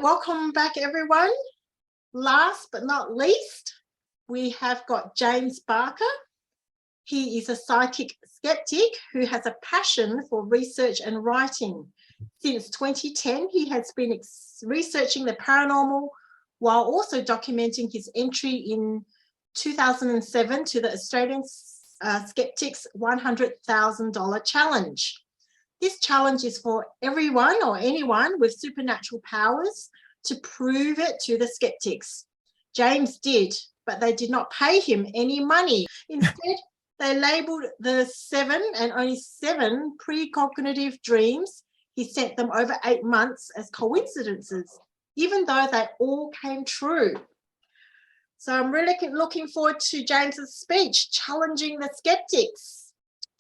welcome back everyone. Last but not least, we have got James Barker. He is a psychic skeptic who has a passion for research and writing. Since 2010, he has been researching the paranormal while also documenting his entry in 2007 to the Australian Skeptics $100,000 challenge. This challenge is for everyone or anyone with supernatural powers to prove it to the skeptics. James did, but they did not pay him any money. Instead, they labelled the 7 and only 7 precognitive dreams he sent them over 8 months as coincidences, even though they all came true. So I'm really looking forward to James's speech, challenging the skeptics.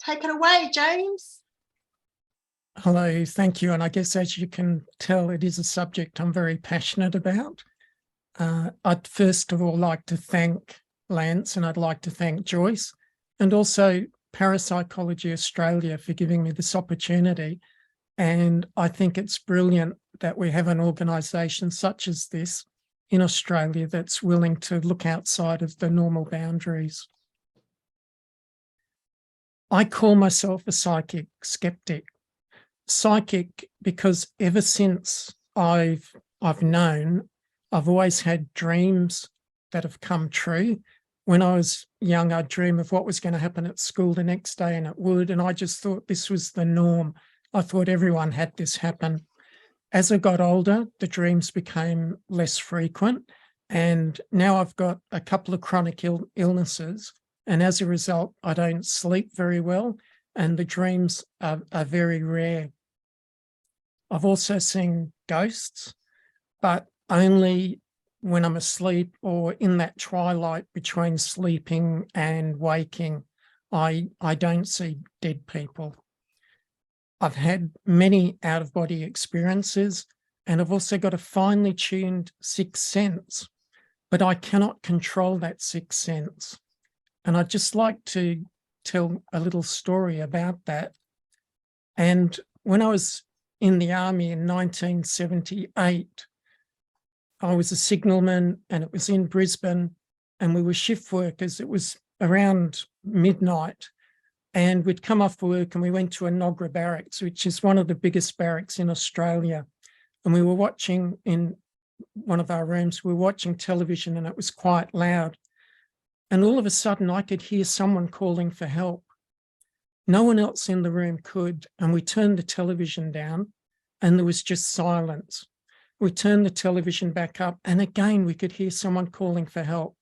Take it away, James. Hello, thank you. And I guess as you can tell, it is a subject I'm very passionate about. I'd first of all like to thank Lance, and I'd like to thank Joyce, and also Parapsychology Australia for giving me this opportunity. And I think it's brilliant that we have an organisation such as this in Australia that's willing to look outside of the normal boundaries. I call myself a psychic skeptic. Psychic because ever since I've known, I've always had dreams that have come true. When I was young, I'd dream of what was going to happen at school the next day, and it would, and I just thought this was the norm. I thought everyone had this happen. As I got older, the dreams became less frequent, and now I've got a couple of chronic illnesses, and as a result, I don't sleep very well, and the dreams are very rare. I've also seen ghosts, but only when I'm asleep or in that twilight between sleeping and waking. I don't see dead people. I've had many out-of-body experiences, and I've also got a finely tuned sixth sense, but I cannot control that sixth sense. And I'd just like to tell a little story about that. And when I was in the army in 1978, I was a signalman, and it was in Brisbane, and we were shift workers. It was around midnight, and we'd come off work and we went to Enoggera Barracks, which is one of the biggest barracks in Australia. And we were watching in one of our rooms, we were watching television, and it was quite loud. And all of a sudden I could hear someone calling for help. No one else in the room could, and we turned the television down and there was just silence. We turned the television back up, and again we could hear someone calling for help.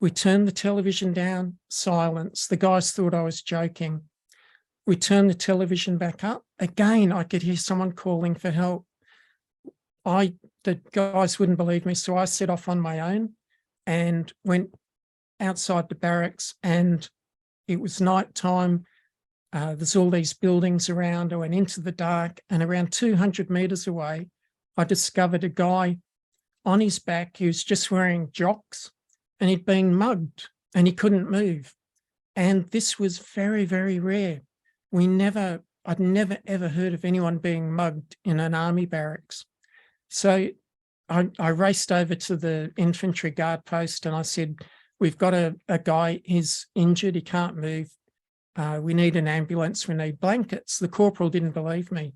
We turned the television down, silence. The guys thought I was joking. We turned the television back up. Again, I could hear someone calling for help. The guys wouldn't believe me, so I set off on my own and went outside the barracks, and it was night time. There's all these buildings around. I went into the dark, and around 200 metres away, I discovered a guy on his back. He was just wearing jocks, and he'd been mugged and he couldn't move. And this was very, very rare. I'd never ever heard of anyone being mugged in an army barracks. So I raced over to the infantry guard post and I said, we've got a guy, he's injured, he can't move. We need an ambulance, we need blankets. The corporal didn't believe me.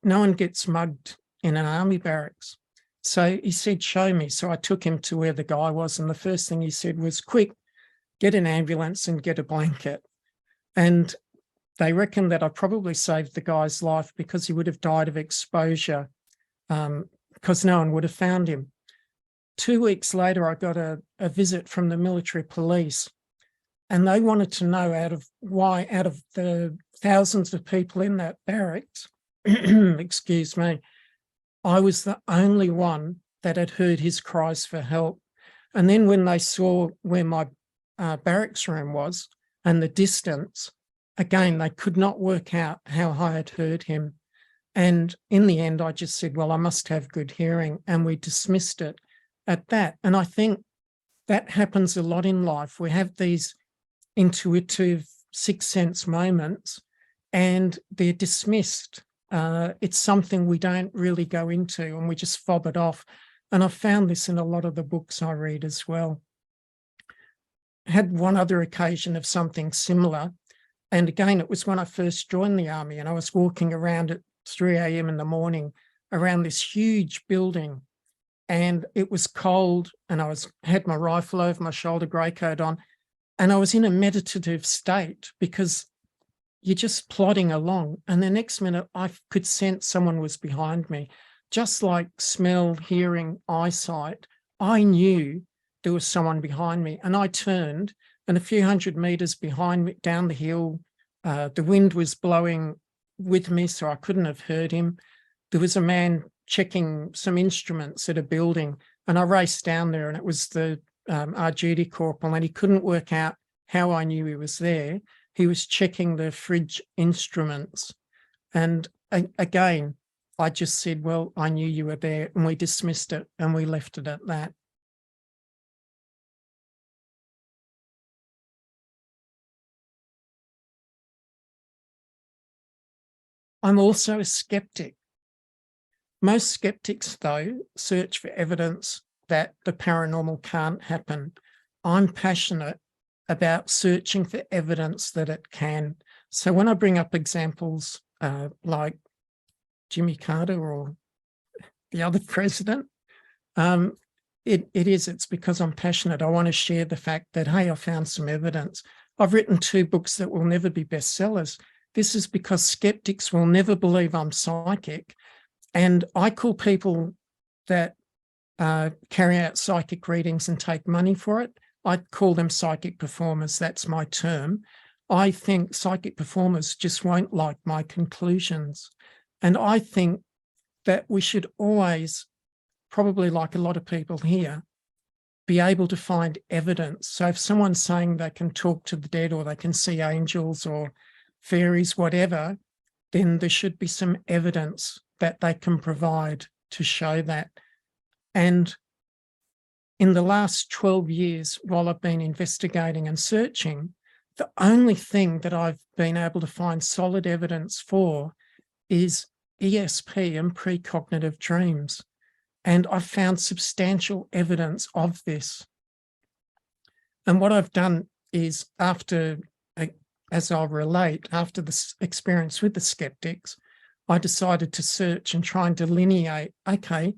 No one gets mugged in an army barracks. So he said, show me. So I took him to where the guy was, and the first thing he said was, quick, get an ambulance and get a blanket. And they reckon that I probably saved the guy's life because he would have died of exposure, because no one would have found him. 2 weeks later, I got a visit from the military police, and they wanted to know out of the thousands of people in that barracks, excuse me, I was the only one that had heard his cries for help. And then when they saw where my barracks room was and the distance, again, they could not work out how I had heard him. And in the end, I just said, well, I must have good hearing. And we dismissed it at that. And I think that happens a lot in life. We have these intuitive sixth sense moments and they're dismissed. It's something we don't really go into and we just fob it off. And I found this in a lot of the books I read as well. I had one other occasion of something similar. And again, it was when I first joined the army, and I was walking around at 3 a.m. in the morning around this huge building, and it was cold, and I had my rifle over my shoulder, grey coat on, and I was in a meditative state because you're just plodding along. And the next minute I could sense someone was behind me, just like smell, hearing, eyesight. I knew there was someone behind me, and I turned, and a few hundred meters behind me down the hill, the wind was blowing with me, so I couldn't have heard him. There was a man checking some instruments at a building, and I raced down there, and it was our duty corporal, and he couldn't work out how I knew he was there. He was checking the fridge instruments. And again, I just said, well, I knew you were there, and we dismissed it and we left it at that. I'm also a skeptic. Most skeptics, though, search for evidence that the paranormal can't happen. I'm passionate about searching for evidence that it can. So when I bring up examples like Jimmy Carter or the other president, it's because I'm passionate. I want to share the fact that, hey, I found some evidence. I've written 2 books that will never be bestsellers. This is because skeptics will never believe I'm psychic. And I call people that carry out psychic readings and take money for it, I call them psychic performers. That's my term. I think psychic performers just won't like my conclusions. And I think that we should always, probably like a lot of people here, be able to find evidence. So if someone's saying they can talk to the dead or they can see angels or fairies, whatever, then there should be some evidence that they can provide to show that. And in the last 12 years, while I've been investigating and searching, the only thing that I've been able to find solid evidence for is ESP and precognitive dreams. And I've found substantial evidence of this. And what I've done is as I'll relate, after this experience with the skeptics, I decided to search and try and delineate, okay,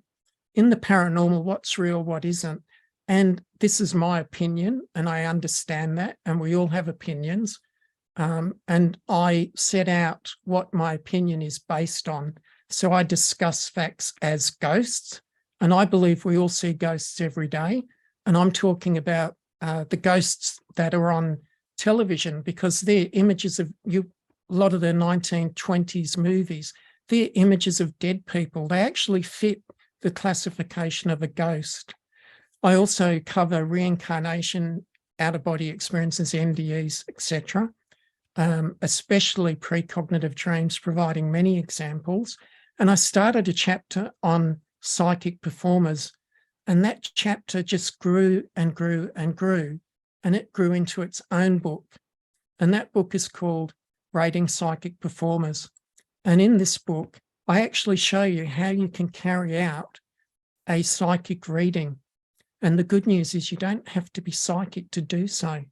in the paranormal, what's real, what isn't. And this is my opinion, and I understand that, and we all have opinions. And I set out what my opinion is based on. So I discuss facts as ghosts, and I believe we all see ghosts every day. And I'm talking about the ghosts that are on television, because they're images of a lot of the 1920s movies. They're images of dead people. They actually fit the classification of a ghost. I also cover reincarnation, out-of-body experiences, NDEs, etc., especially precognitive dreams, providing many examples. And I started a chapter on psychic performers, and that chapter just grew and grew and grew, and it grew into its own book. And that book is called Rating Psychic Performers. And in this book, I actually show you how you can carry out a psychic reading. And the good news is you don't have to be psychic to do so.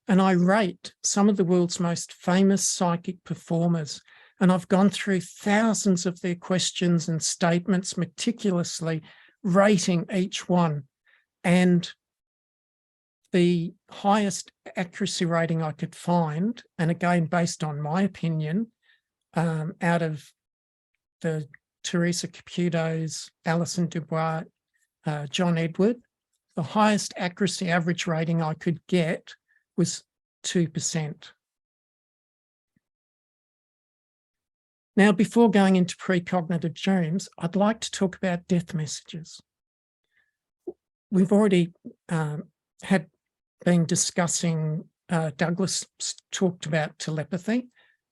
And I rate some of the world's most famous psychic performers. And I've gone through thousands of their questions and statements meticulously, rating each one. And the highest accuracy rating I could find, and again, based on my opinion, out of the Teresa Caputo's, Alison Dubois, John Edward, the highest accuracy average rating I could get was 2%. Now, before going into precognitive dreams, I'd like to talk about death messages. We've already been discussing, Douglas talked about telepathy,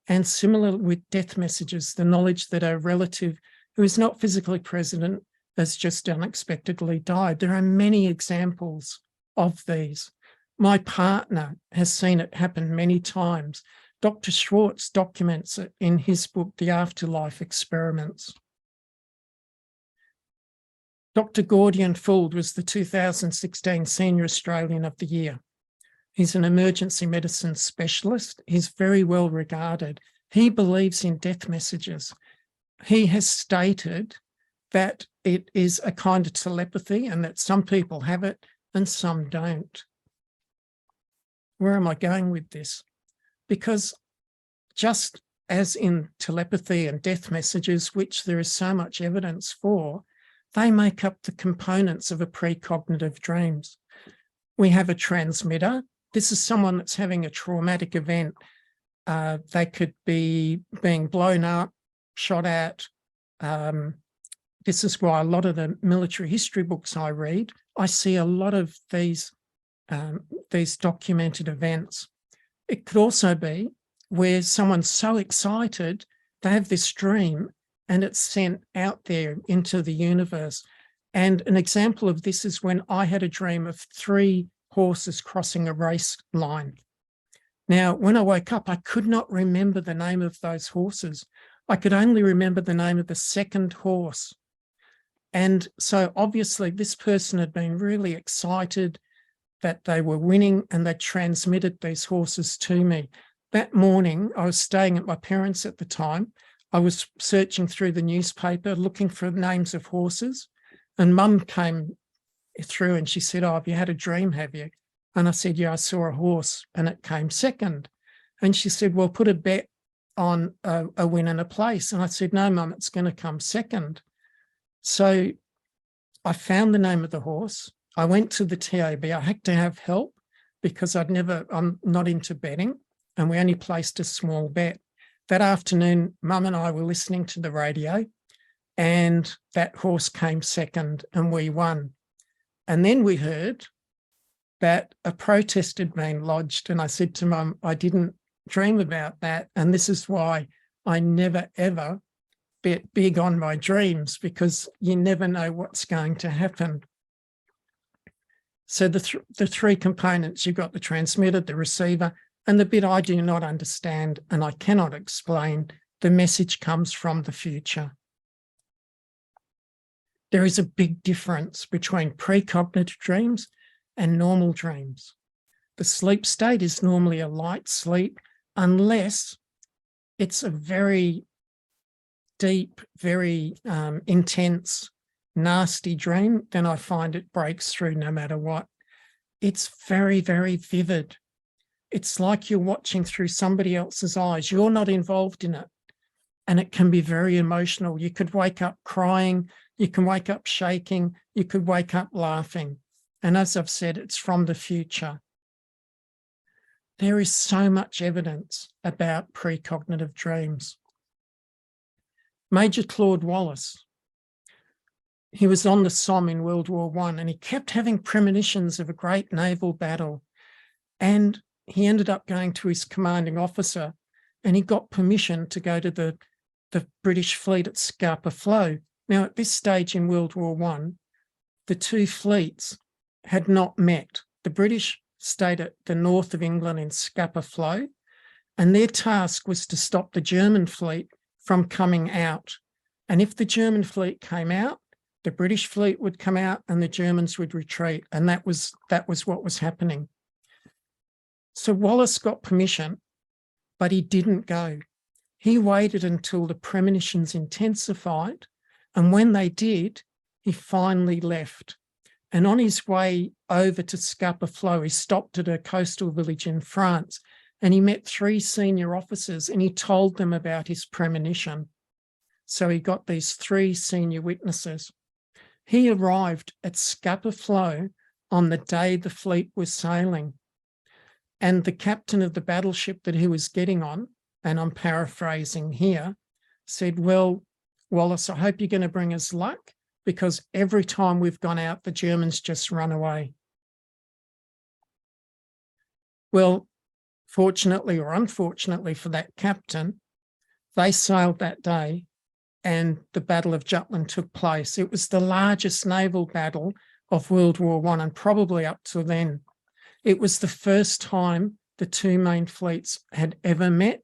and similar with death messages, the knowledge that a relative who is not physically present has just unexpectedly died. There are many examples of these. My partner has seen it happen many times. Dr. Schwartz documents it in his book, The Afterlife Experiments. Dr. Gordian Fould was the 2016 Senior Australian of the Year. He's an emergency medicine specialist. He's very well regarded. He believes in death messages. He has stated that it is a kind of telepathy and that some people have it and some don't. Where am I going with this? Because just as in telepathy and death messages, which there is so much evidence for, they make up the components of a precognitive dreams. We have a transmitter. This is someone that's having a traumatic event. They could be being blown up, shot at. This is why a lot of the military history books I read, I see a lot of these documented events. It could also be where someone's so excited, they have this dream and it's sent out there into the universe. And an example of this is when I had a dream of 3 horses crossing a race line. Now, when I woke up, I could not remember the name of those horses. I could only remember the name of the second horse. And so obviously this person had been really excited that they were winning and they transmitted these horses to me. That morning, I was staying at my parents' at the time. I was searching through the newspaper, looking for names of horses, and Mum came through and she said, "Oh, have you had a dream, have you?" And I said, "Yeah, I saw a horse and it came second." And she said, "Well, put a bet on a win and a place." And I said, "No, Mum, it's going to come second." So I found the name of the horse. I went to the TAB. I had to have help because I'm not into betting, and we only placed a small bet. That afternoon, Mum and I were listening to the radio, and that horse came second and we won. And then we heard that a protest had been lodged, and I said to Mum, "I didn't dream about that, and this is why I never, ever bet big on my dreams, because you never know what's going to happen." So the 3 components, you've got the transmitter, the receiver, and the bit I do not understand and I cannot explain, the message comes from the future. There is a big difference between precognitive dreams and normal dreams. The sleep state is normally a light sleep unless it's a very deep, very intense, nasty dream. Then I find it breaks through no matter what. It's very, very vivid. It's like you're watching through somebody else's eyes. You're not involved in it. And it can be very emotional. You could wake up crying. You can wake up shaking. You could wake up laughing. And as I've said, it's from the future. There is so much evidence about precognitive dreams. Major Claude Wallace, he was on the Somme in World War I, and he kept having premonitions of a great naval battle. And he ended up going to his commanding officer, and he got permission to go to the British fleet at Scapa Flow. Now, at this stage in World War I, the 2 fleets had not met. The British stayed at the north of England in Scapa Flow, and their task was to stop the German fleet from coming out. And if the German fleet came out, the British fleet would come out and the Germans would retreat. And that was what was happening. So Wallace got permission, but he didn't go. He waited until the premonitions intensified. And when they did, he finally left. And on his way over to Scapa Flow, he stopped at a coastal village in France, and he met 3 senior officers and he told them about his premonition. So he got these 3 senior witnesses. He arrived at Scapa Flow on the day the fleet was sailing. And the captain of the battleship that he was getting on, and I'm paraphrasing here, said, "Well, Wallace, I hope you're going to bring us luck, because every time we've gone out, the Germans just run away." Well, fortunately or unfortunately for that captain, they sailed that day and the Battle of Jutland took place. It was the largest naval battle of World War I, and probably up to then. It was the first time the two main fleets had ever met,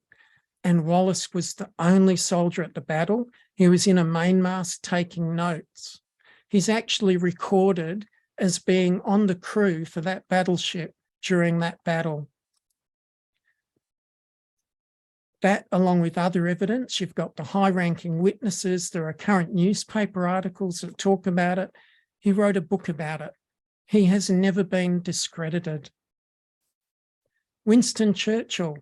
and Wallace was the only soldier at the battle. He was in a mainmast taking notes. He's actually recorded as being on the crew for that battleship during that battle. That, along with other evidence, you've got the high-ranking witnesses, there are current newspaper articles that talk about it. He wrote a book about it. He has never been discredited. Winston Churchill,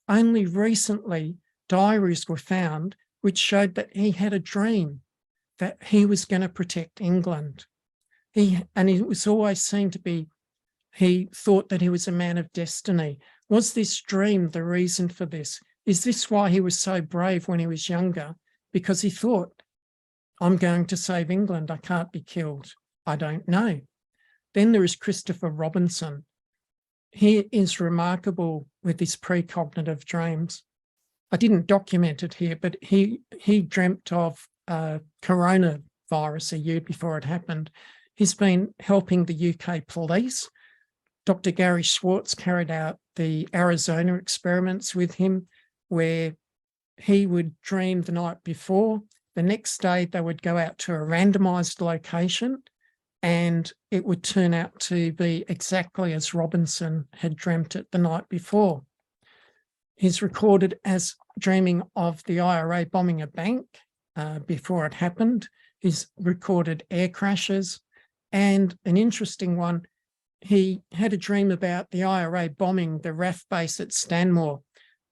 only recently diaries were found which showed that he had a dream that he was going to protect England. He was always seen to be, he thought that he was a man of destiny. Was this dream the reason for this? Is this why he was so brave when he was younger? Because he thought, I'm going to save England, I can't be killed. I don't know. Then there is Christopher Robinson. He is remarkable with his precognitive dreams. I didn't document it here, but he dreamt of coronavirus a year before it happened. He's been helping the UK police. Dr. Gary Schwartz carried out the Arizona experiments with him, where he would dream the night before. The next day, they would go out to a randomized location, and it would turn out to be exactly as Robinson had dreamt it the night before. He's recorded as dreaming of the IRA bombing a bank before it happened. He's recorded air crashes, and an interesting one, he had a dream about the IRA bombing the RAF base at Stanmore.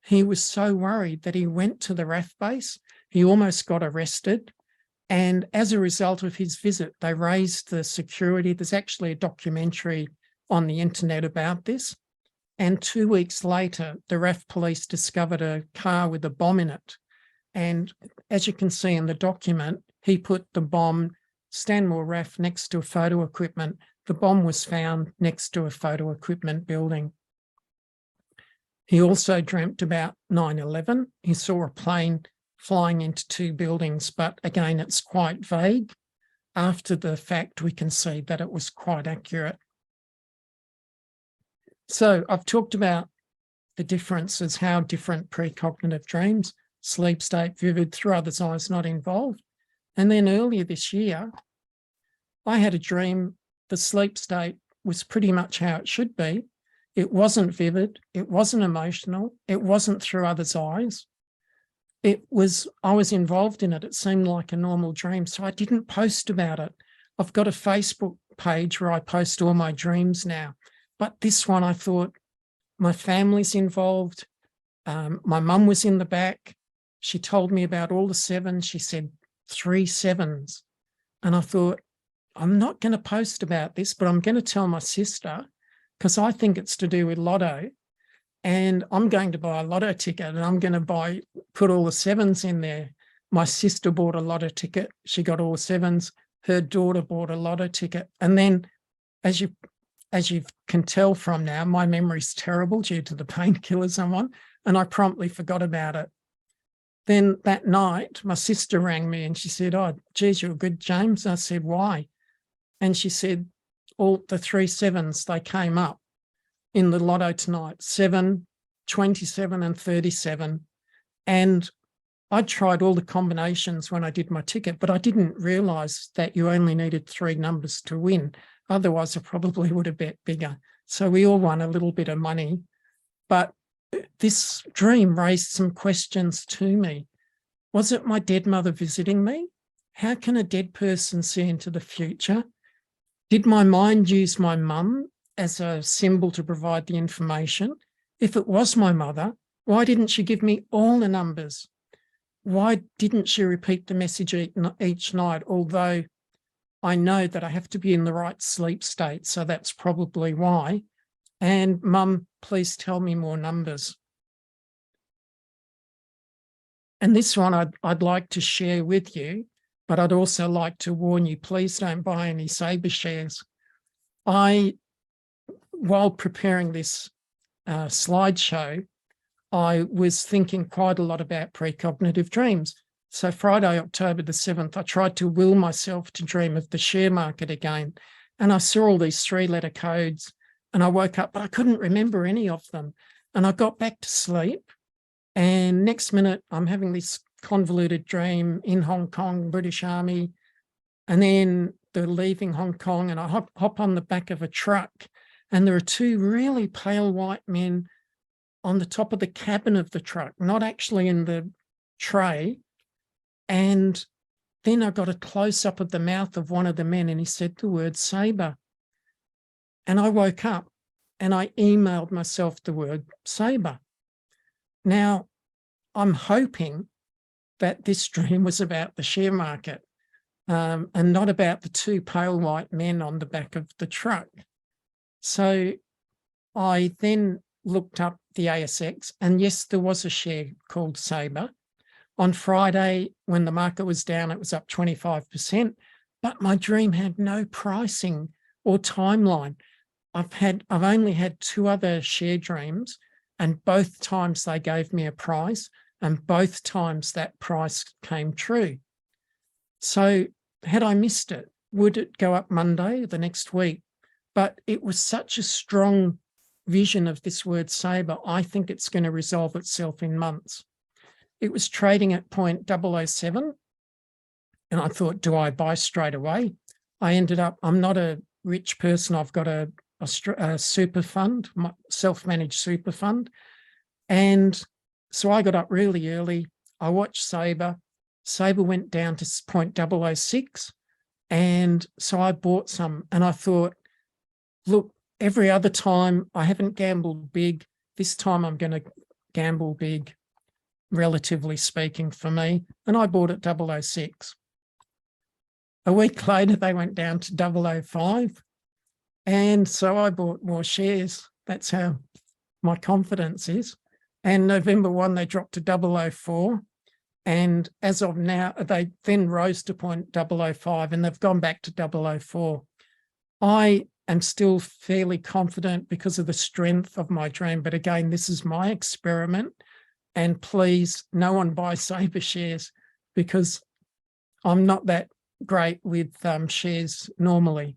He was so worried that he went to the RAF base. He almost got arrested. And as a result of his visit, they raised the security. There's actually a documentary on the internet about this. And 2 weeks later, the RAF police discovered a car with a bomb in it. And as you can see in the document, he put the bomb, Stanmore RAF, next to a photo equipment. The bomb was found next to a photo equipment building. He also dreamt about 9/11. He saw a plane flying into two buildings, but again, it's quite vague. After the fact, we can see that it was quite accurate. So I've talked about the differences, how different precognitive dreams, sleep state, vivid, through others' eyes, not involved. And then earlier this year, I had a dream. The sleep state was pretty much how it should be. It wasn't vivid. It wasn't emotional. It wasn't through others' eyes. I was involved in it. It seemed like a normal dream. So I didn't post about it. I've got a Facebook page where I post all my dreams now. But this one, I thought, my family's involved. My mum was in the back. She told me about all the sevens. She said 3 sevens. And I thought, I'm not going to post about this, but I'm going to tell my sister, because I think it's to do with lotto. And I'm going to buy a lotto ticket, and I'm going to put all the sevens in there. My sister bought a lotto ticket. She got all the sevens. Her daughter bought a lotto ticket. And then, as you can tell from now, my memory's terrible due to the painkillers I'm on, and I promptly forgot about it. Then that night, my sister rang me and she said, "Oh, geez, you're good, James." I said, "Why?" And she said, all the 3 sevens, they came up in the lotto tonight, 7, 27 and 37. And I tried all the combinations when I did my ticket, but I didn't realise that you only needed 3 numbers to win. Otherwise, I probably would have bet bigger. So we all won a little bit of money. But this dream raised some questions to me. Was it my dead mother visiting me? How can a dead person see into the future? Did my mind use my mum as a symbol to provide the information? If it was my mother, why didn't she give me all the numbers? Why didn't she repeat the message each night? Although I know that I have to be in the right sleep state, so that's probably why. And Mum, please tell me more numbers. And this one I'd like to share with you, but I'd also like to warn you, please don't buy any Sabre shares. While preparing this slideshow, I was thinking quite a lot about precognitive dreams. So Friday, October the 7th, I tried to will myself to dream of the share market again. And I saw all these 3-letter codes and I woke up, but I couldn't remember any of them. And I got back to sleep, and next minute I'm having this convoluted dream in Hong Kong, British Army, and then they're leaving Hong Kong, and I hop on the back of a truck, and there are two really pale white men on the top of the cabin of the truck, not actually in the tray. And then I got a close-up of the mouth of one of the men, and he said the word saber. And I woke up and I emailed myself the word saber. Now, I'm hoping that this dream was about the share market, and not about the two pale white men on the back of the truck. So I then looked up the ASX, and yes, there was a share called Sabre. On Friday, when the market was down, it was up 25%, but my dream had no pricing or timeline. I've only had two other share dreams, and both times they gave me a price, and both times that price came true. So had I missed it, would it go up Monday, the next week? But it was such a strong vision of this word saber, I think it's going to resolve itself in months. It was trading at 0.007, and I thought, do I buy straight away? I ended up, I'm not a rich person. I've got a super fund, self-managed super fund. And so I got up really early. I watched Sabre. Sabre went down to 0.006. And so I bought some, and I thought, look, every other time I haven't gambled big. This time I'm going to gamble big, relatively speaking, for me. And I bought at 006. A week later, they went down to 005. And so I bought more shares. That's how my confidence is. And November 1, they dropped to 004. And as of now, they then rose to 0.005, and they've gone back to 004. I am still fairly confident because of the strength of my dream. But again, this is my experiment. And please, no one buy Sabre shares, because I'm not that great with shares normally.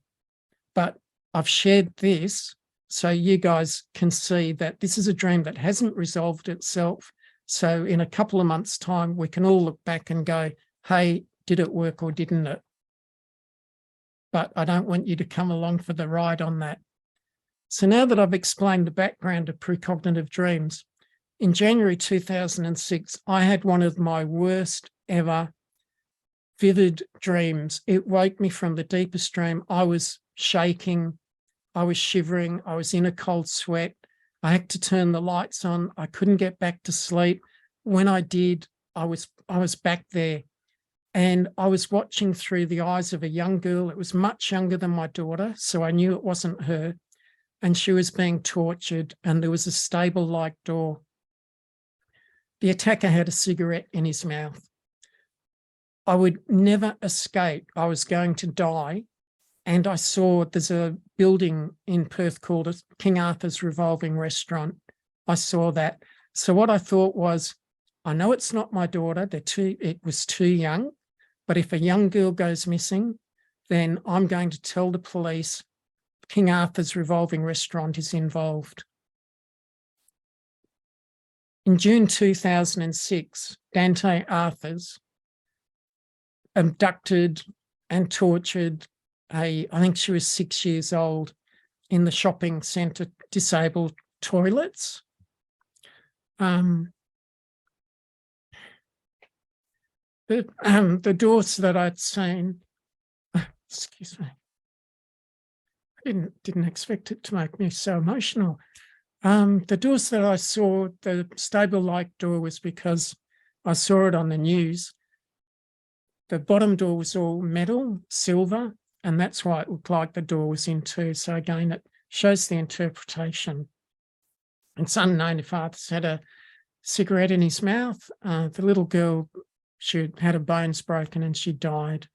But I've shared this so you guys can see that this is a dream that hasn't resolved itself. So in a couple of months' time, we can all look back and go, hey, did it work or didn't it? But I don't want you to come along for the ride on that. So now that I've explained the background of precognitive dreams, in January 2006, I had one of my worst ever vivid dreams. It woke me from the deepest dream. I was shaking, I was shivering, I was in a cold sweat. I had to turn the lights on. I couldn't get back to sleep. When I did, I was back there, and I was watching through the eyes of a young girl. It was much younger than my daughter, so I knew it wasn't her. And she was being tortured, and there was a stable-like door. The attacker had a cigarette in his mouth. I would never escape. I was going to die. And I saw there's a building in Perth called King Arthur's Revolving Restaurant. I saw that. So what I thought was, I know it's not my daughter. It was too young. But if a young girl goes missing, then I'm going to tell the police King Arthur's Revolving Restaurant is involved. In June 2006, Dante Arthurs abducted and tortured I think she was 6 years old, in the shopping centre disabled toilets. The doors that I'd seen, excuse me, I didn't expect it to make me so emotional. The doors that I saw, the stable-like door, was because I saw it on the news. The bottom door was all metal, silver, and that's why it looked like the door was in two. So again, it shows the interpretation. It's unknown if Arthur's had a cigarette in his mouth. The little girl, she had her bones broken and she died.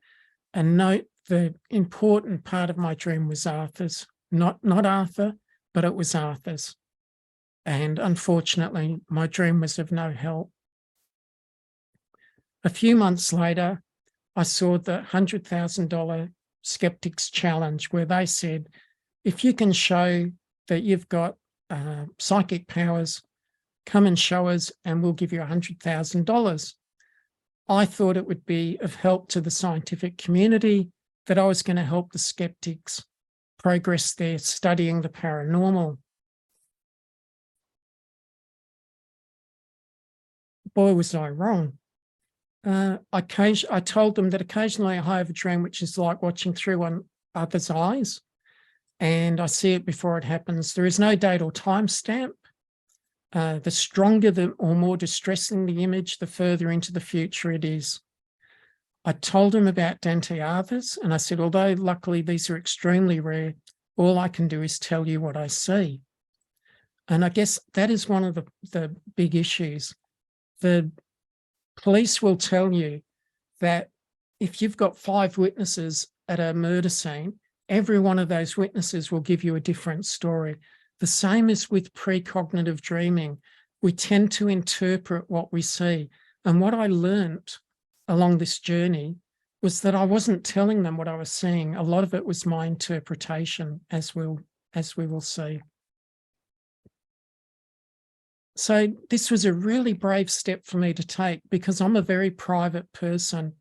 And note, the important part of my dream was Arthur's, not Arthur, but it was Arthur's. And unfortunately, my dream was of no help. A few months later, I saw the $100,000 Skeptics challenge, where they said, if you can show that you've got psychic powers come and show us and we'll give you $100,000. I thought it would be of help to the scientific community, that I was going to help the skeptics progress their studying the paranormal. Boy, was I wrong. I told them that occasionally I have a dream which is like watching through one other's eyes, and I see it before it happens. There is no date or time stamp. The stronger or more distressing the image, the further into the future it is. I told him about Dante Arthurs, and I said, although luckily these are extremely rare, all I can do is tell you what I see. And I guess that is one of the big issues. The police will tell you that if you've got 5 witnesses at a murder scene, every one of those witnesses will give you a different story. The same as with precognitive dreaming. We tend to interpret what we see. And what I learnt along this journey was that I wasn't telling them what I was seeing. A lot of it was my interpretation, as we will see. So this was a really brave step for me to take, because I'm a very private person.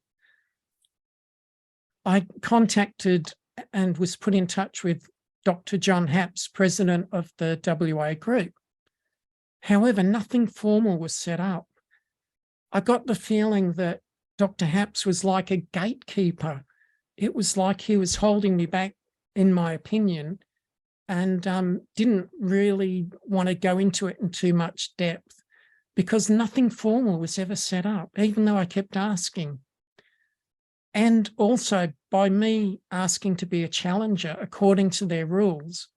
I contacted and was put in touch with Dr. John Haps, president of the WA group. However, nothing formal was set up. I got the feeling that Dr. Haps was like a gatekeeper. It was like he was holding me back, in my opinion, and didn't really want to go into it in too much depth, because nothing formal was ever set up, even though I kept asking. And also, by me asking to be a challenger, according to their rules,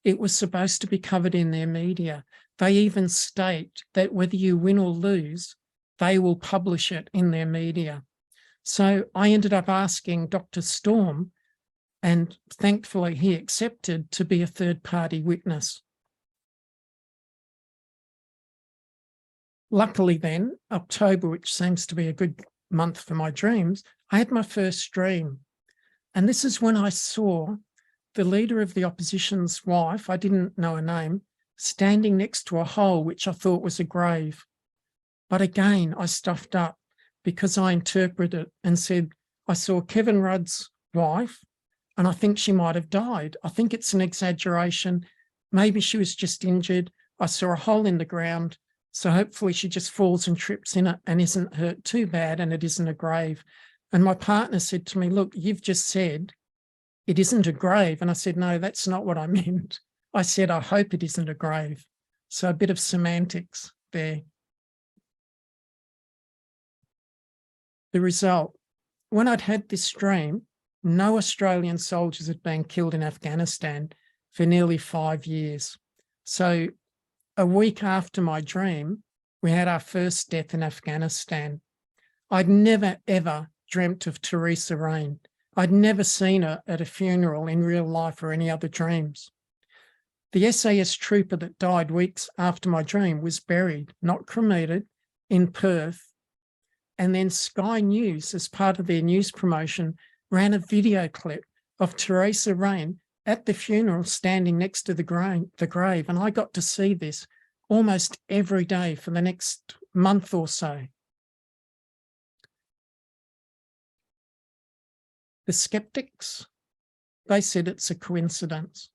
it was supposed to be covered in their media. They even state that whether you win or lose, they will publish it in their media. So I ended up asking Dr. Storm, and thankfully he accepted to be a third-party witness. Luckily then, October, which seems to be a good month for my dreams, I had my first dream. And this is when I saw the leader of the opposition's wife, I didn't know her name, standing next to a hole which I thought was a grave. But again, I stuffed up, because I interpreted it and said, I saw Kevin Rudd's wife, and I think she might have died. I think it's an exaggeration. Maybe she was just injured. I saw a hole in the ground, so hopefully she just falls and trips in it and isn't hurt too bad, and it isn't a grave. And my partner said to me, look, you've just said it isn't a grave. And I said, no, that's not what I meant. I said, I hope it isn't a grave. So a bit of semantics there. The result, when I'd had this dream, no Australian soldiers had been killed in Afghanistan for nearly 5 years. So a week after my dream, we had our first death in Afghanistan. I'd never, ever dreamt of Theresa Rain. I'd never seen her at a funeral in real life or any other dreams. The SAS trooper that died weeks after my dream was buried, not cremated, in Perth. And then Sky News, as part of their news promotion, ran a video clip of Theresa Rain at the funeral standing next to the grave. And I got to see this almost every day for the next month or so. The skeptics, they said it's a coincidence.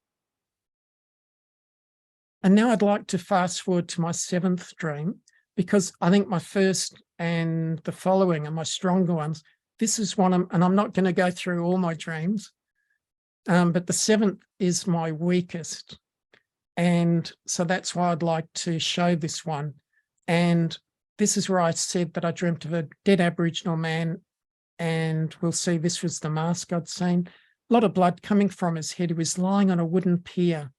And now I'd like to fast forward to my 7th dream, because I think my first and the following are my stronger ones. This is one, and I'm not going to go through all my dreams, but the 7th is my weakest. And so that's why I'd like to show this one. And this is where I said that I dreamt of a dead Aboriginal man, and we'll see this was the mask I'd seen. A lot of blood coming from his head. He was lying on a wooden pier.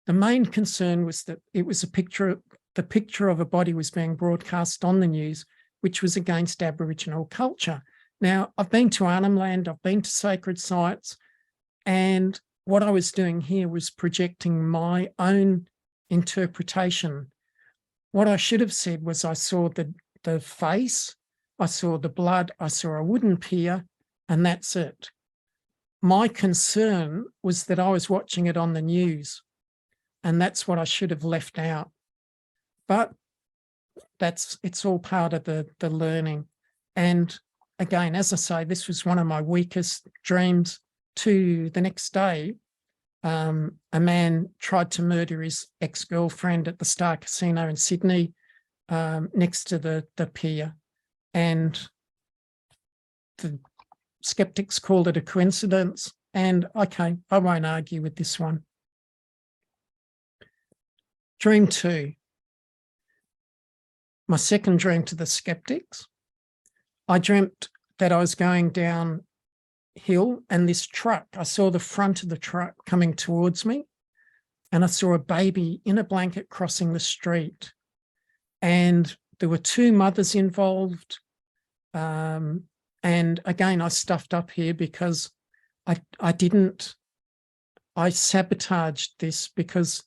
The main concern was that it was the picture of a body was being broadcast on the news, which was against Aboriginal culture. Now, I've been to Arnhem Land, I've been to sacred sites, and what I was doing here was projecting my own interpretation. What I should have said was I saw the face, I saw the blood, I saw a wooden pier, and that's it. My concern was that I was watching it on the news, and that's what I should have left out. But it's all part of the learning. And again, as I say, this was one of my weakest dreams. To the next day, a man tried to murder his ex-girlfriend at the Star Casino in Sydney, next to the pier. And the skeptics called it a coincidence. And okay, I won't argue with this one. Dream 2. My second dream to the skeptics. I dreamt that I was going downhill and this truck, I saw the front of the truck coming towards me, and I saw a baby in a blanket crossing the street. And there were 2 mothers involved. And again, I stuffed up here because I sabotaged this because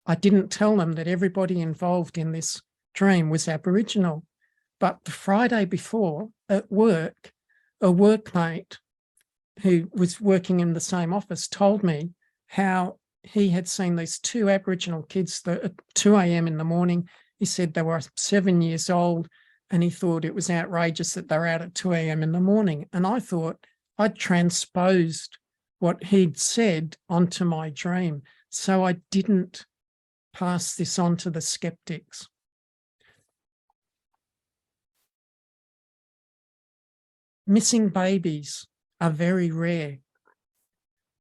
I didn't tell them that everybody involved in this dream was Aboriginal. But the Friday before at work, a workmate who was working in the same office told me how he had seen these 2 Aboriginal kids at 2 a.m. in the morning. He said they were 7 years old, and he thought it was outrageous that they were out at 2 a.m. in the morning. And I thought I'd transposed what he'd said onto my dream. So I didn't pass this on to the skeptics. Missing babies are very rare.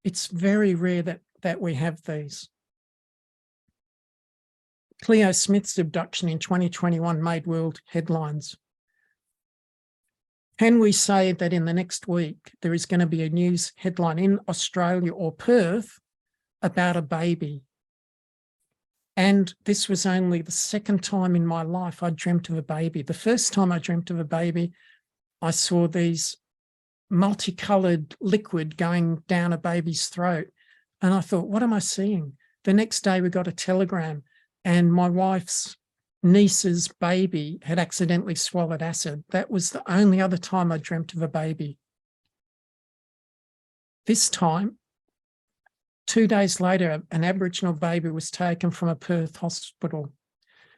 It's very rare that we have these. Cleo Smith's abduction in 2021 made world headlines. Can we say that in the next week there is going to be a news headline in Australia or Perth about a baby? And this was only the second time in my life I dreamt of a baby. The first time I dreamt of a baby, I saw these multicolored liquid going down a baby's throat. And I thought, what am I seeing? The next day we got a telegram, and my wife's niece's baby had accidentally swallowed acid. That was the only other time I dreamt of a baby. This time, 2 days later, an Aboriginal baby was taken from a Perth hospital.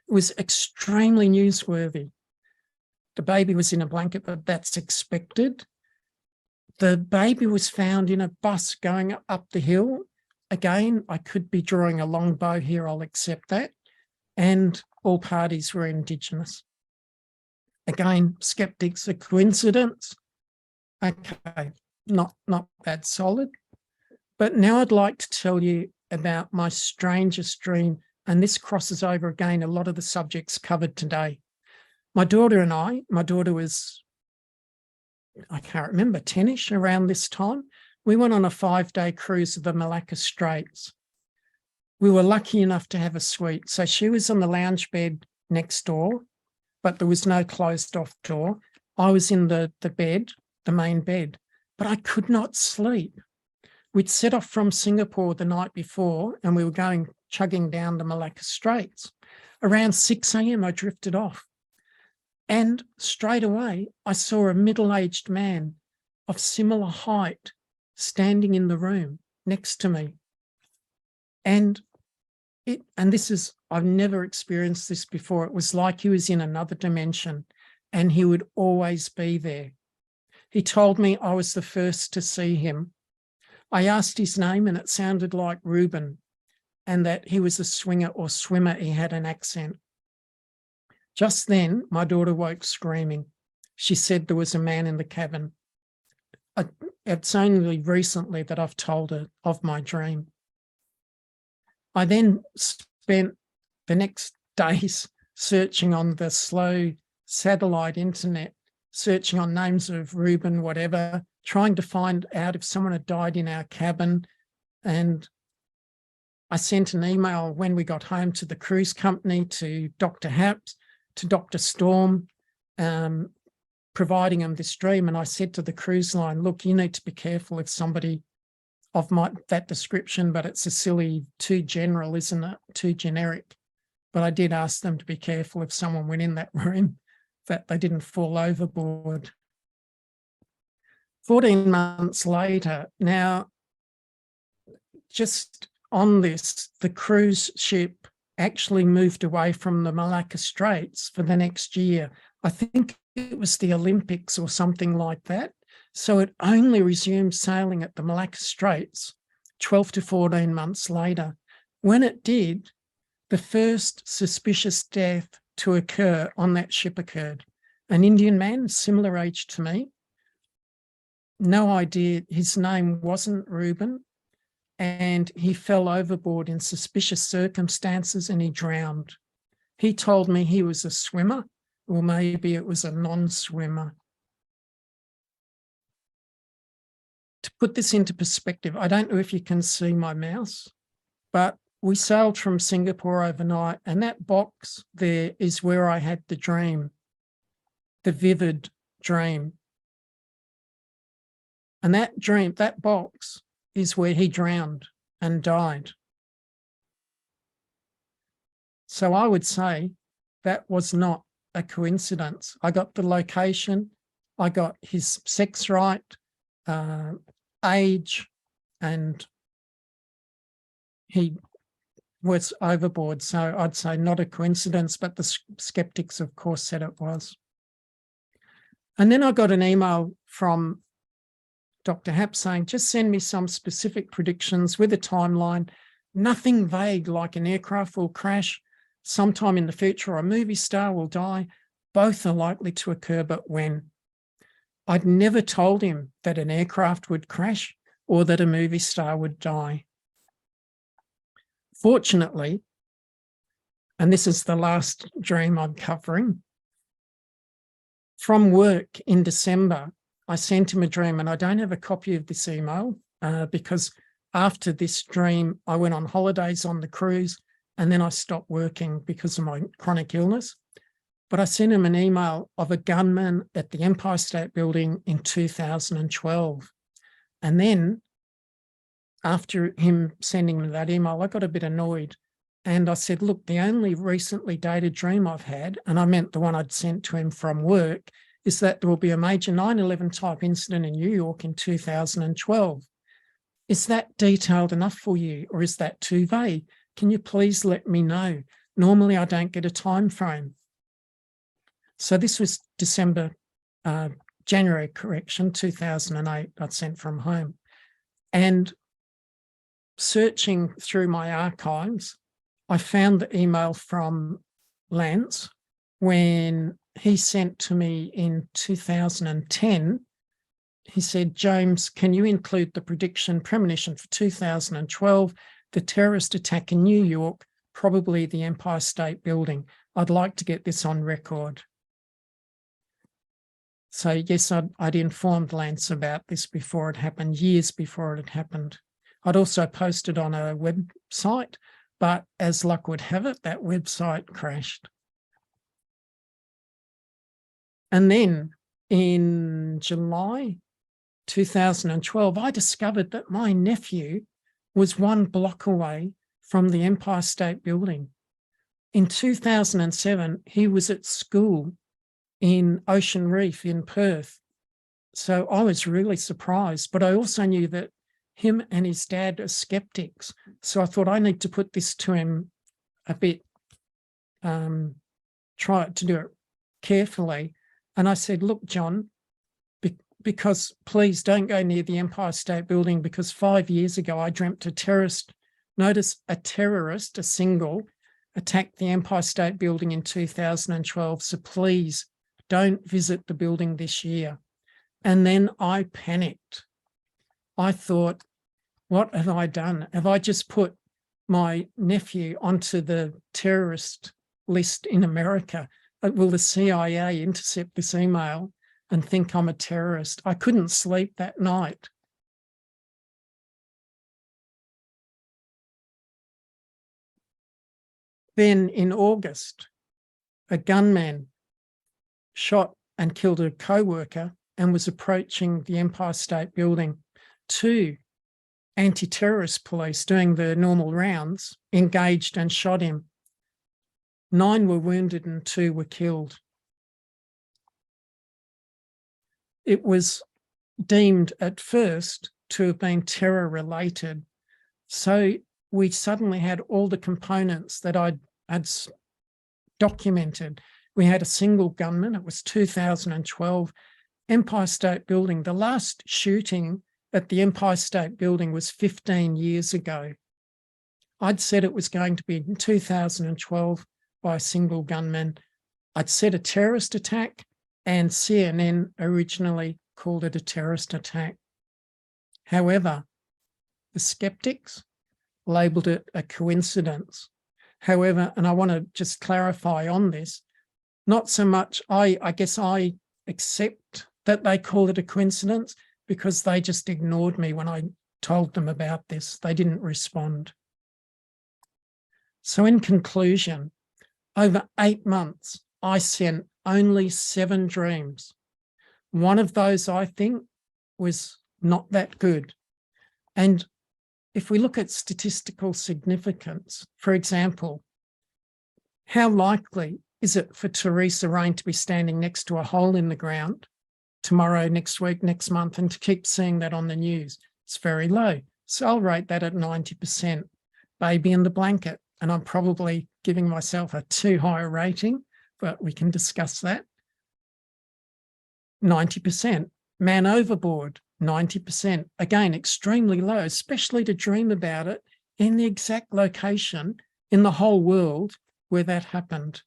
It was extremely newsworthy. The baby was in a blanket, but that's expected. The baby was found in a bus going up the hill. Again, I could be drawing a long bow here, I'll accept that. And all parties were Indigenous. Again, skeptics, a coincidence? Okay, not that solid. But now I'd like to tell you about my strangest dream, and this crosses over again a lot of the subjects covered today. My daughter and I, my daughter was, I can't remember, 10-ish around this time. We went on a 5-day cruise of the Malacca Straits. We were lucky enough to have a suite. So she was on the lounge bed next door, but there was no closed off door. I was in the bed, the main bed, but I could not sleep. We'd set off from Singapore the night before, and we were chugging down the Malacca Straits. Around 6 a.m, I drifted off. And straight away, I saw a middle-aged man of similar height standing in the room next to me. And I've never experienced this before. It was like he was in another dimension, and he would always be there. He told me I was the first to see him. I asked his name, and it sounded like Reuben, and that he was a swinger or swimmer. He had an accent. Just then, my daughter woke screaming. She said there was a man in the cabin. It's only recently that I've told her of my dream. I then spent the next days searching on the slow satellite internet, searching on names of Reuben, whatever, trying to find out if someone had died in our cabin. And I sent an email when we got home to the cruise company, to Dr. Haps, to Dr. Storm, providing them this dream. And I said to the cruise line, look, you need to be careful if somebody of that description, but it's a silly, too general, isn't it? Too generic. But I did ask them to be careful if someone went in that room, that they didn't fall overboard. 14 months later, now, just on this, the cruise ship actually moved away from the Malacca Straits for the next year. I think it was the Olympics or something like that. So it only resumed sailing at the Malacca Straits 12 to 14 months later. When it did, the first suspicious death to occur on that ship occurred. An Indian man, similar age to me, no idea, his name wasn't Reuben, and he fell overboard in suspicious circumstances and he drowned. He told me he was a swimmer, or maybe it was a non-swimmer. To put this into perspective, I don't know if you can see my mouse, but we sailed from Singapore overnight, and that box there is where I had the dream, the vivid dream. And that dream, that box, is where he drowned and died. So I would say that was not a coincidence. I got the location, I got his sex right, age, and he was overboard. So I'd say not a coincidence, but the skeptics, of course, said it was. And then I got an email from Dr. Happ saying, just send me some specific predictions with a timeline, nothing vague like an aircraft will crash sometime in the future or a movie star will die. Both are likely to occur, but when? I'd never told him that an aircraft would crash or that a movie star would die. Fortunately, and this is the last dream I'm covering, from work in December, I sent him a dream, and I don't have a copy of this email because after this dream, I went on holidays on the cruise and then I stopped working because of my chronic illness. But I sent him an email of a gunman at the Empire State Building in 2012. And then after him sending me that email, I got a bit annoyed. And I said, look, the only recently dated dream I've had, and I meant the one I'd sent to him from work, is that there will be a major 9/11 type incident in New York in 2012. Is that detailed enough for you, or is that too vague? Can you please let me know? Normally I don't get a time frame. So this was January, 2008, I'd sent from home. And searching through my archives, I found the email from Lance when he sent to me in 2010. He said, James, can you include the premonition for 2012, the terrorist attack in New York, probably the Empire State Building? I'd like to get this on record. So yes, I'd informed Lance about this before it happened, years before it had happened. I'd also posted on a website, but as luck would have it, that website crashed. And then in July 2012, I discovered that my nephew was 1 block away from the Empire State Building. In 2007, he was at school in Ocean Reef in Perth. So I was really surprised, but I also knew that him and his dad are skeptics. So I thought I need to put this to him a bit, try to do it carefully. And I said, look, John, because please don't go near the Empire State Building, because 5 years ago I dreamt a terrorist, a single, attacked the Empire State Building in 2012. So please don't visit the building this year. And then I panicked. I thought, what have I done? Have I just put my nephew onto the terrorist list in America? Will the CIA intercept this email and think I'm a terrorist? I couldn't sleep that night. Then in August, a gunman shot and killed a co-worker and was approaching the Empire State Building. 2 anti-terrorist police doing the normal rounds engaged and shot him. 9 were wounded and 2 were killed. It was deemed at first to have been terror related. So we suddenly had all the components that I'd It's documented. We had a single gunman. It was 2012, Empire State Building. The last shooting at the Empire State Building was 15 years ago. I'd said it was going to be in 2012 by a single gunman. I'd said a terrorist attack, and CNN originally called it a terrorist attack. However, the skeptics labelled it a coincidence. However, and I want to just clarify on this, not so much, I guess I accept that they call it a coincidence because they just ignored me when I told them about this. They didn't respond. So in conclusion, over 8 months, I sent only 7 dreams. One of those, I think, was not that good. And if we look at statistical significance, for example, how likely is it for Theresa Rain to be standing next to a hole in the ground tomorrow, next week, next month, and to keep seeing that on the news? It's very low. So I'll rate that at 90%. Baby in the blanket. And I'm probably giving myself a too high a rating, but we can discuss that. 90%. Man overboard, 90%. Again, extremely low, especially to dream about it in the exact location in the whole world where that happened.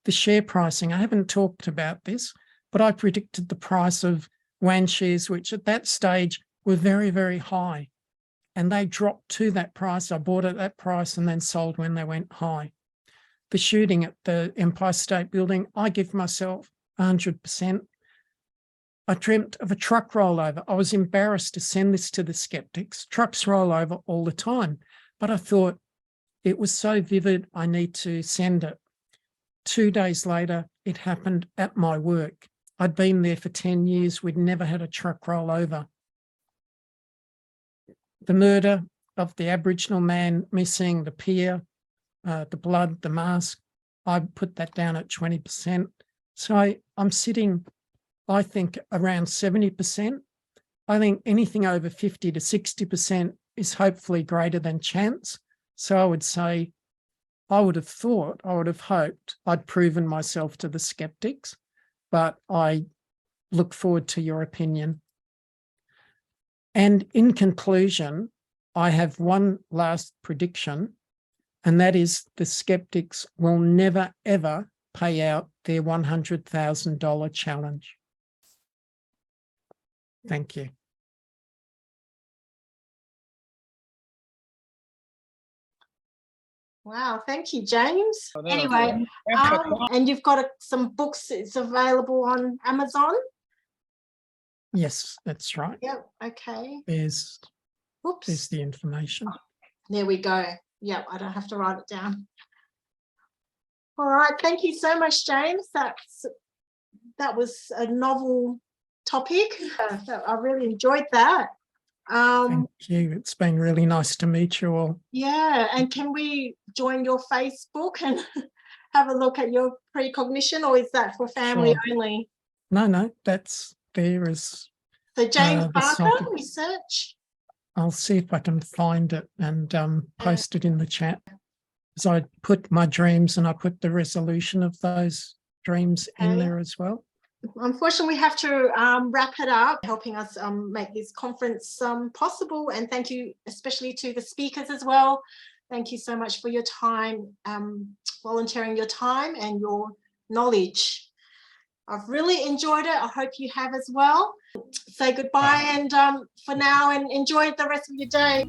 The share pricing, I haven't talked about this, but I predicted the price of WAN shares, which at that stage were very, very high. And they dropped to that price. I bought at that price and then sold when they went high. The shooting at the Empire State Building, I give myself 100%. I dreamt of a truck rollover. I was embarrassed to send this to the skeptics. Trucks roll over all the time. But I thought it was so vivid, I need to send it. 2 days later, it happened at my work. I'd been there for 10 years. We'd never had a truck roll over. The murder of the Aboriginal man, me seeing the pier, the blood, the mask, I put that down at 20%. So I'm sitting, I think, around 70%. I think anything over 50 to 60% is hopefully greater than chance. So I would say, I would have hoped I'd proven myself to the skeptics, but I look forward to your opinion. And in conclusion, I have one last prediction, and that is the skeptics will never, ever pay out their $100,000 challenge. Thank you. Wow, thank you, James. Anyway, and you've got some books, it's available on Amazon? Yes, that's right. Yep, okay. There's Oops. the information. There we go. Yep, I don't have to write it down. All right, thank you so much, James. That was a novel topic. I really enjoyed that. Thank you. It's been really nice to meet you all. Yeah, and can we join your Facebook and have a look at your precognition, or is that for family only? No, that's there is. So James Barker Research. I'll see if I can find it and post it in the chat. So I put my dreams and I put the resolution of those dreams in there as well. Unfortunately, we have to wrap it up, helping us make this conference possible. And thank you especially to the speakers as well. Thank you so much for your time, volunteering your time and your knowledge. I've really enjoyed it. I hope you have as well. Say goodbye and for now, and enjoy the rest of your day.